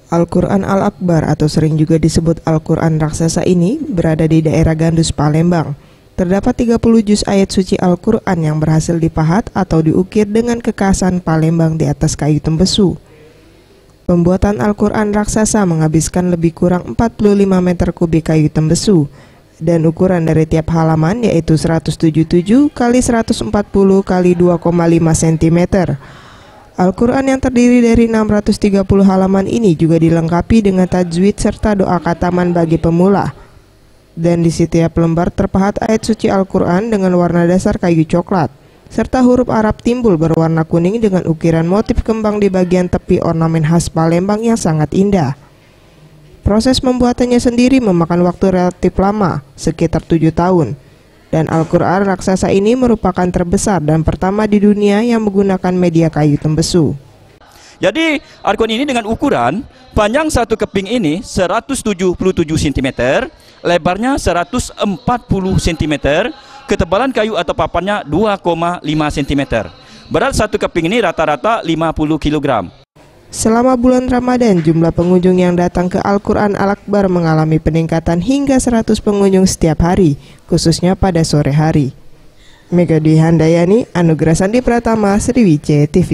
Al-Quran Al-Akbar atau sering juga disebut Al-Quran Raksasa ini berada di daerah Gandus, Palembang. Terdapat 30 juz ayat suci Al-Quran yang berhasil dipahat atau diukir dengan kekhasan Palembang di atas kayu tembesu. Pembuatan Al-Quran Raksasa menghabiskan lebih kurang 45 meter kubik kayu tembesu dan ukuran dari tiap halaman yaitu 177 x 140 x 2,5 cm. Al-Quran yang terdiri dari 630 halaman ini juga dilengkapi dengan tajwid serta doa khataman bagi pemula. Dan di setiap lembar terpahat ayat suci Al-Quran dengan warna dasar kayu coklat, serta huruf Arab timbul berwarna kuning dengan ukiran motif kembang di bagian tepi ornamen khas Palembang yang sangat indah. Proses pembuatannya sendiri memakan waktu relatif lama, sekitar 7 tahun. Dan Al-Quran Raksasa ini merupakan terbesar dan pertama di dunia yang menggunakan media kayu tembesu. Jadi Al-Quran ini dengan ukuran panjang satu keping ini 177 cm, lebarnya 140 cm, ketebalan kayu atau papannya 2,5 cm. Berat satu keping ini rata-rata 50 kg. Selama bulan Ramadan, jumlah pengunjung yang datang ke Al-Quran Al-Akbar mengalami peningkatan hingga 100 pengunjung setiap hari, khususnya pada sore hari. Megawati Handayani, Anugerah Sandi Pratama, Sriwijaya TV.